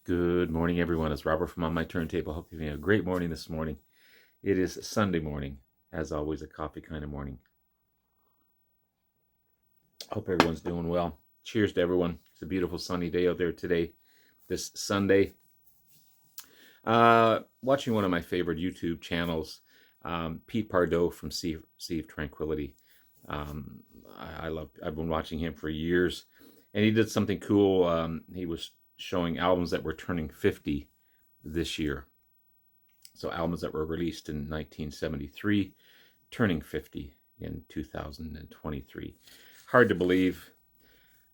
Good morning, everyone. It's Robert from On My Turntable. Hope you're having a great morning this morning. It is Sunday morning, as always, a coffee kind of morning. Hope everyone's doing well. Cheers to everyone. It's a beautiful sunny day out there today, this Sunday. Watching one of my favorite YouTube channels, Pete Pardo from Sea of Tranquility. I've been watching him for years, and he did something cool. He was showing albums that were turning 50 this year. So albums that were released in 1973, turning 50 in 2023. Hard to believe.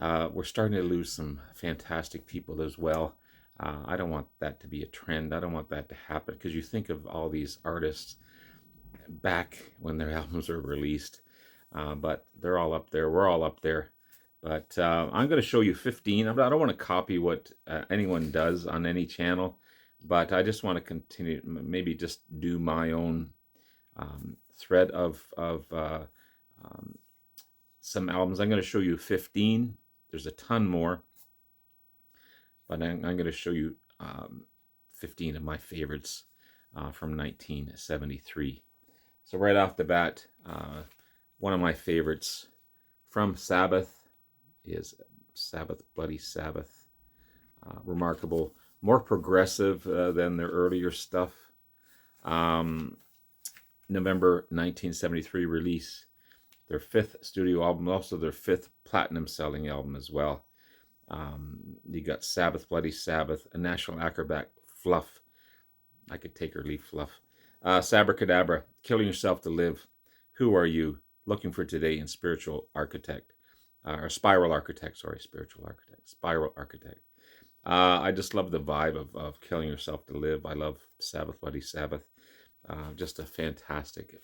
We're starting to lose some fantastic people as well. I don't want that to be a trend. I don't want that to happen, because you think of all these artists back when their albums were released, but they're all up there. We're all up there. But I'm going to show you 15. I don't want to copy what anyone does on any channel, but I just want to continue, maybe just do my own thread of some albums. I'm going to show you 15. There's a ton more, but I'm going to show you 15 of my favorites from 1973. So right off the bat, one of my favorites from Sabbath is Sabbath, Bloody Sabbath. Remarkable, more progressive than their earlier stuff. November 1973 release, their 5th studio album, also their 5th platinum selling album as well. You got Sabbath, Bloody Sabbath, A National Acrobat, Fluff. I could take or leave Fluff. Sabracadabra, Killing Yourself to Live, Who Are You, Looking for Today, and Spiritual Architect. Or Spiral Architect, sorry, Spiritual Architect, Spiral Architect. I just love the vibe of Killing Yourself to Live. I love Sabbath, Bloody Sabbath. Just a fantastic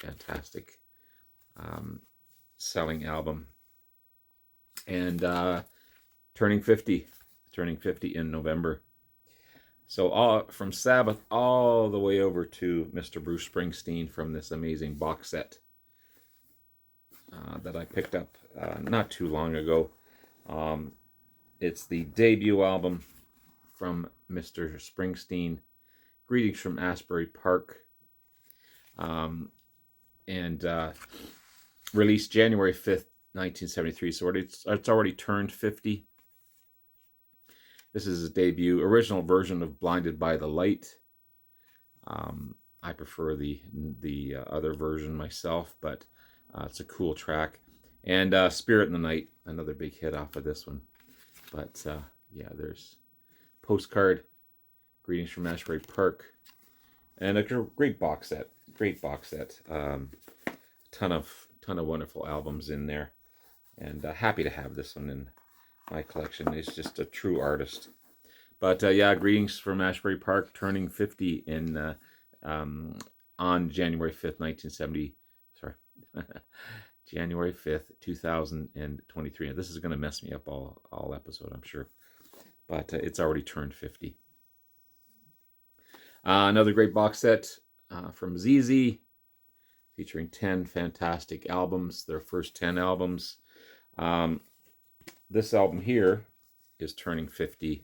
selling album. And turning 50 in November. So from Sabbath all the way over to Mr. Bruce Springsteen from this amazing box set that I picked up not too long ago. It's the debut album from Mr. Springsteen, Greetings from Asbury Park, and released January 5th, 1973. So it's already turned 50. This is his debut, original version of Blinded by the Light. I prefer the other version myself, but it's a cool track. And Spirit in the Night, another big hit off of this one. But yeah, there's Postcard, Greetings from Asbury Park, and a great box set. Ton of wonderful albums in there, and happy to have this one in my collection. He's just a true artist. But yeah, Greetings from Asbury Park, turning 50 in on January 5th, 1970. Sorry. January 5th, 2023. And this is going to mess me up all episode, I'm sure. But it's already turned 50. Another great box set from ZZ, featuring 10 fantastic albums, their first 10 albums. This album here is turning 50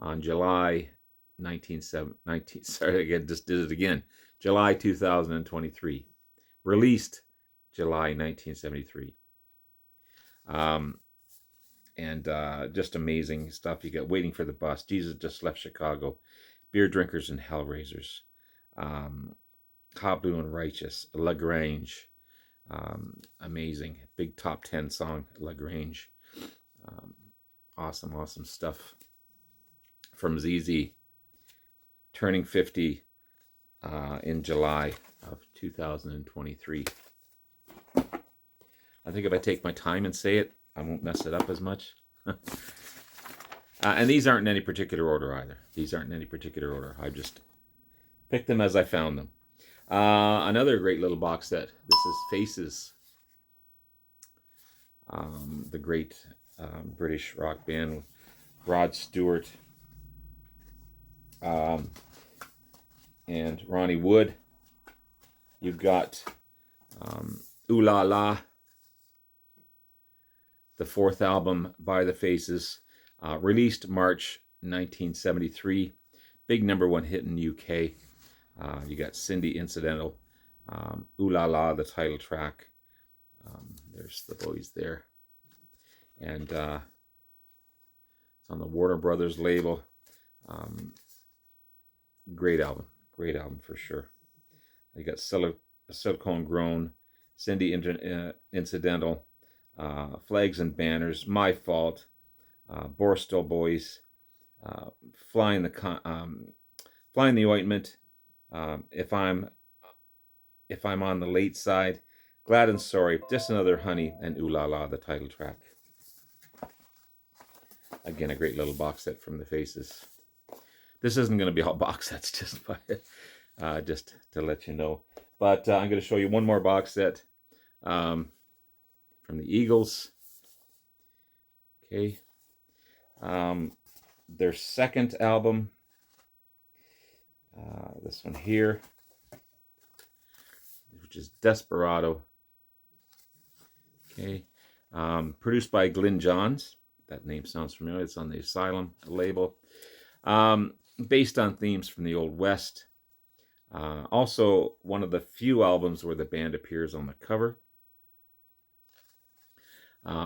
on July 19, sorry, again, just did it again. July 2023. Released July 1973. And just amazing stuff. You got Waiting for the Bus, Jesus Just Left Chicago, Beer Drinkers and Hellraisers, Hot Blue and Righteous, La Grange, amazing, big top 10 song, La Grange. Awesome stuff from ZZ, turning 50 in July of 2023. I think if I take my time and say it, I won't mess it up as much. And these aren't in any particular order either. I just picked them as I found them. Another great little box set. This is Faces, the great British rock band, Rod Stewart and Ronnie Wood. You've got Ooh La La, the 4th album by the Faces, released March 1973. Big #1 hit in UK. You got Cindy Incidental, Ooh La La, the title track. There's the boys there. And it's on the Warner Brothers label. Great album for sure. You got Silicone Grown, Cindy Incidental, Flags and Banners, My Fault, Borstal Boys, Flying the Ointment, If I'm on the Late Side, Glad and Sorry, Just Another Honey, and Ooh La La, the title track. Again, a great little box set from the Faces. This isn't going to be all box sets, just to let you know. But I'm going to show you one more box set from the Eagles. Okay. Their second album, this one here, which is Desperado. Okay. Produced by Glyn Johns. That name sounds familiar. It's on the Asylum label. Based on themes from the Old West. Also, one of the few albums where the band appears on the cover.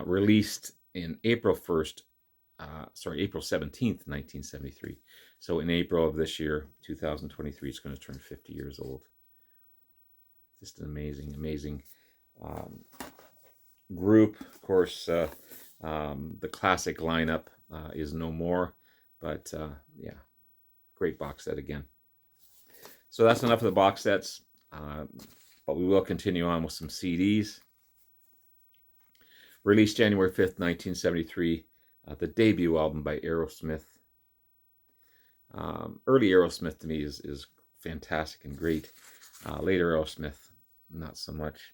Released in April 17th, 1973. So in April of this year, 2023, it's going to turn 50 years old. Just an amazing group. Of course, the classic lineup is no more, but yeah, great box set again. So that's enough of the box sets, but we will continue on with some CDs. Released January 5th, 1973, the debut album by Aerosmith. Early Aerosmith to me is fantastic and great. Later Aerosmith, not so much.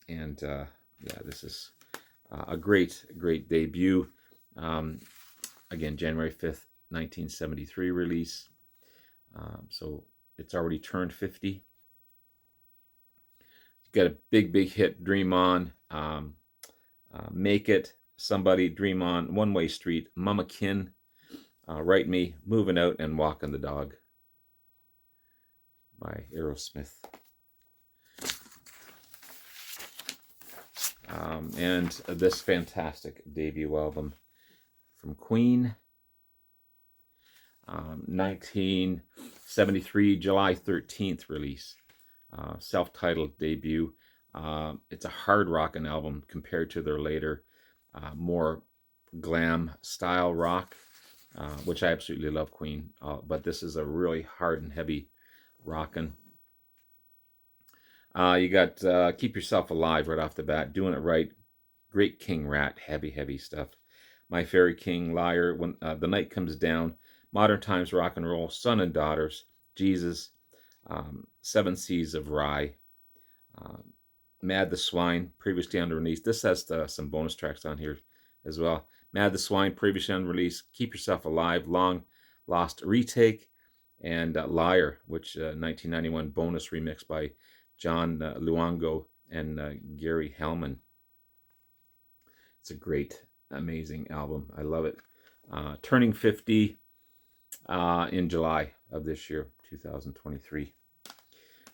Yeah, this is a great debut. Again, January 5th, 1973 release. So it's already turned 50. You got a big hit, Dream On, Make It, Somebody, Dream On, One Way Street, Mama Kin, Write Me, Moving Out, and Walking the Dog by Aerosmith. And this fantastic debut album from Queen. 1973, July 13th release. Self-titled debut. It's a hard rockin' album compared to their later, more glam style rock, which I absolutely love Queen. But this is a really hard and heavy rockin'. You got Keep Yourself Alive right off the bat, Doing It Right, Great King Rat, heavy stuff. My Fairy King, Liar, When the Night Comes Down, Modern Times Rock and Roll, Son and Daughters, Jesus, Seven Seas of Rye, Mad the Swine, previously unreleased. This has some bonus tracks on here as well. Mad the Swine, previously unreleased. Keep Yourself Alive, Long Lost Retake, and Liar, which 1991 bonus remix by John Luongo and Gary Hellman. It's a great, amazing album. I love it. Turning 50 in July of this year, 2023.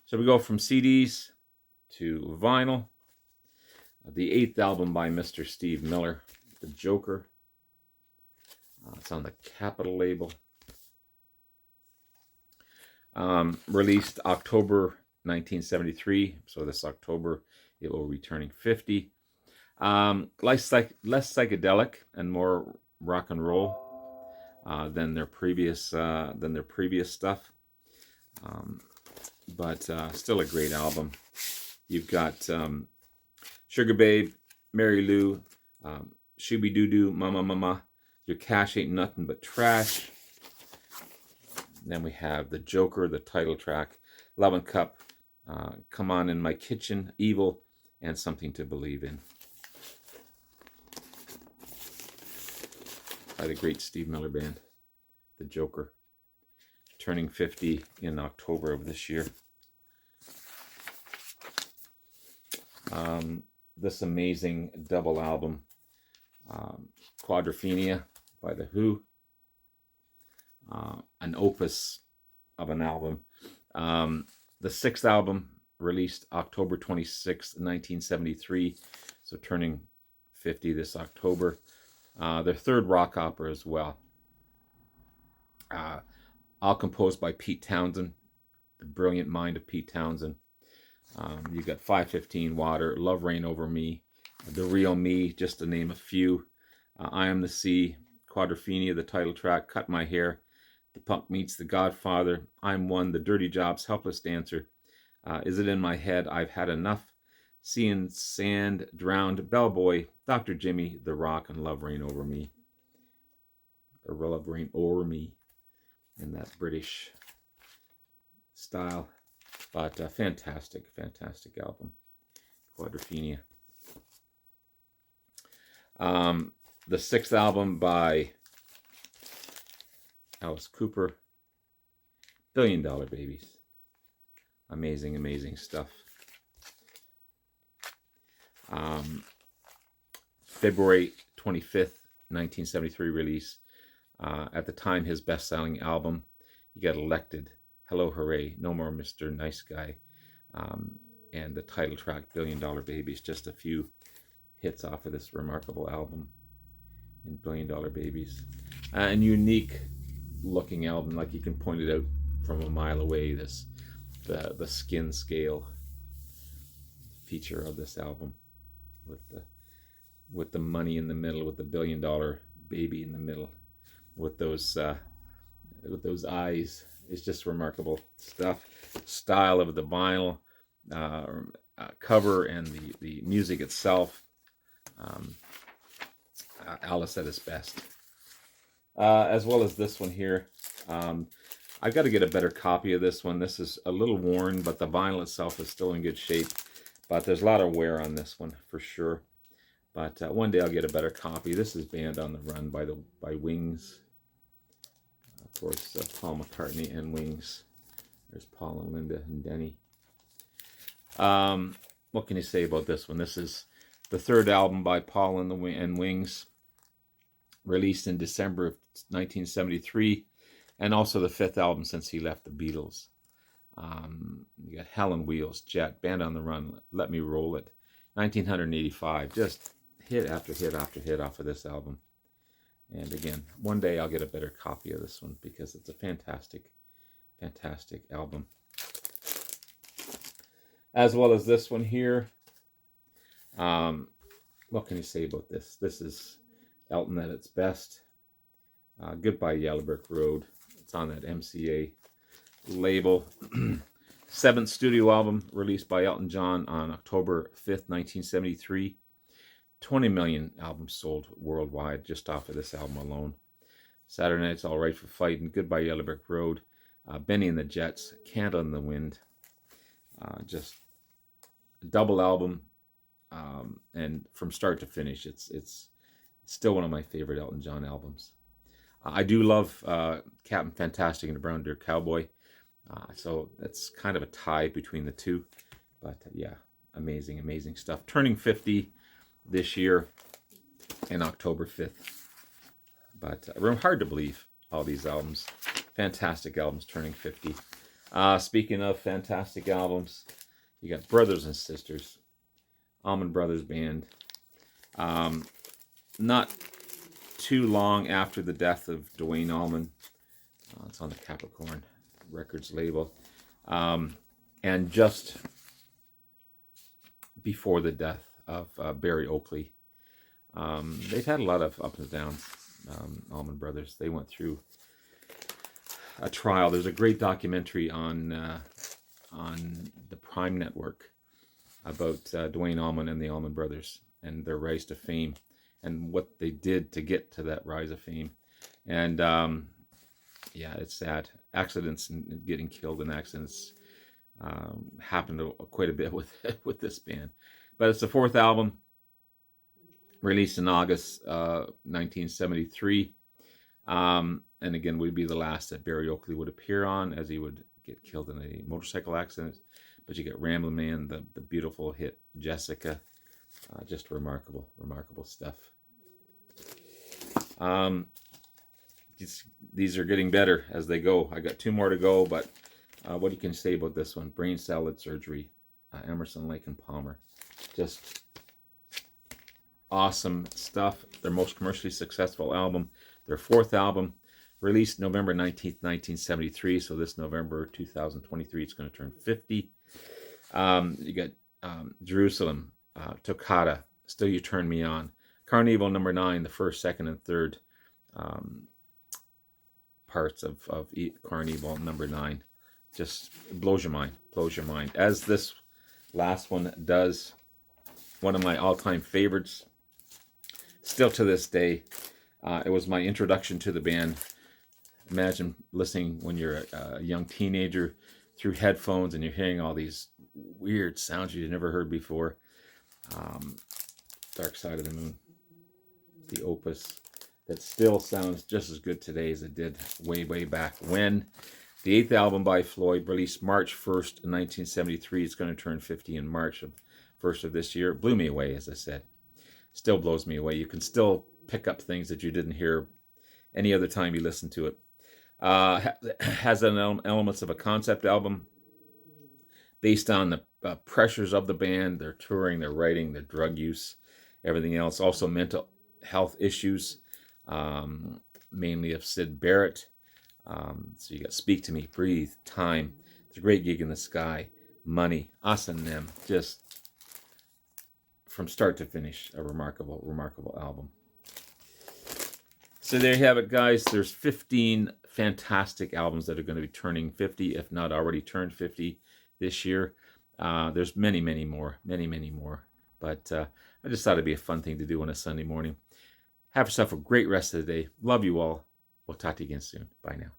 So we go from CDs to vinyl. The 8th album by Mr. Steve Miller, The Joker. It's on the Capitol label. Released October 1973. So this October, it will be turning 50. Less psychedelic and more rock and roll than their previous stuff. But still a great album. You've got Sugar Babe, Mary Lou, Shooby Doo Doo, Mama Mama, Your Cash Ain't Nothing But Trash. Then we have The Joker, the title track, Love and Cup, Come On in My Kitchen, Evil, and Something to Believe in. By the great Steve Miller Band, The Joker. Turning 50 in October of this year. This amazing double album, Quadrophenia by The Who. an opus of an album. The sixth album, released October 26th, 1973, so turning 50 this October. Their third rock opera as well. All composed by Pete Townshend, the brilliant mind of Pete Townshend. You got 5:15 Water, Love Reign Over Me, The Real Me, just to name a few. I Am the Sea, Quadrophenia, the title track, Cut My Hair, The Punk Meets the Godfather, I'm One, The Dirty Jobs, Helpless Dancer, Is It in My Head, I've Had Enough, Seeing Sand, Drowned, Bellboy, Dr. Jimmy, The Rock, and Love Reign Over Me. Or Love Reign Over Me in that British style. But fantastic, fantastic album, Quadrophenia. The sixth album by Alice Cooper, $1 Billion Babies. Amazing, amazing stuff. February 25th, 1973 release. At the time, his best-selling album. He got elected. Hello, Hooray, No More Mr. Nice Guy. And the title track, $1 Billion Babies. Just a few hits off of this remarkable album in $1 Billion Babies. And unique looking album, like you can point it out from a mile away, the skin scale feature of this album with the money in the middle, with the $1 billion baby in the middle, with those eyes. It's just remarkable stuff. Style of the vinyl, cover, and the music itself. Alice at his best. As well as this one here. I've got to get a better copy of this one. This is a little worn, but the vinyl itself is still in good shape. But there's a lot of wear on this one for sure. But one day I'll get a better copy. This is Band on the Run by Wings. Of course, Paul McCartney and Wings. There's Paul and Linda and Denny. What can you say about this one? This is the third album by Paul and Wings, released in December of 1973, and also the fifth album since he left the Beatles. You got Hell on Wheels, Jet, Band on the Run, Let Me Roll It, 1985. Just hit after hit after hit off of this album. And again, one day I'll get a better copy of this one because it's a fantastic, fantastic album. As well as this one here. What can you say about this? This is Elton at its best. Goodbye Yellow Brick Road. It's on that MCA label. Seventh studio album released by Elton John on October 5th, 1973. 20 million albums sold worldwide just off of this album alone. Saturday Night's All Right for Fighting, Goodbye Yellow Brick Road, Benny and the Jets, Candle in the Wind. Just a double album, and from start to finish, it's still one of my favorite Elton John albums. I do love Captain Fantastic and the Brown Deer Cowboy, so that's kind of a tie between the two. But yeah, amazing, amazing stuff. Turning 50 this year in October 5th. But hard to believe, all these albums. Fantastic albums turning 50. Speaking of fantastic albums, you got Brothers and Sisters, Allman Brothers Band. Not too long after the death of Duane Allman. It's on the Capricorn Records label. And just before the death of Barry Oakley. They've had a lot of ups and downs, Allman Brothers. They went through a trial. There's a great documentary on the Prime Network about Duane Allman and the Allman Brothers and their rise to fame and what they did to get to that rise of fame. And yeah, it's sad. Accidents and getting killed in accidents happened quite a bit with this band. But it's the fourth album, released in August 1973. And again, would be the last that Barry Oakley would appear on, as he would get killed in a motorcycle accident. But you get Ramblin' Man, the beautiful hit Jessica. Just remarkable, remarkable stuff. these are getting better as they go. I got 2 more to go, but what you can say about this one? Brain Salad Surgery, Emerson, Lake and Palmer. Just awesome stuff. Their most commercially successful album, their 4th album, released November 19th, 1973. So this November 2023, it's going to turn 50. You got Jerusalem, Toccata, Still You Turn Me On, Carnival number 9, the 1st, 2nd, and 3rd parts of Carnival number 9. Just blows your mind, as this last one does. One of my all-time favorites, still to this day. It was my introduction to the band. Imagine listening when you're a young teenager through headphones and you're hearing all these weird sounds you've never heard before. Dark Side of the Moon, the opus that still sounds just as good today as it did way back when. The 8th album by Floyd, released March 1st, 1973. It's going to turn 50 in March 1st of this year. It blew me away, as I said. Still blows me away. You can still pick up things that you didn't hear any other time you listen to it. Has elements of a concept album based on the pressures of the band, their touring, their writing, their drug use, everything else. Also mental health issues, mainly of Syd Barrett. So you got Speak to Me, Breathe, Time, It's a Great Gig in the Sky, Money, Us and Them. Just from start to finish, a remarkable album. So there you have it, guys. There's 15 fantastic albums that are going to be turning 50, if not already turned 50 this year. There's many more. But I just thought it'd be a fun thing to do on a Sunday morning. Have yourself a great rest of the day. Love you all. We'll talk to you again soon. Bye now.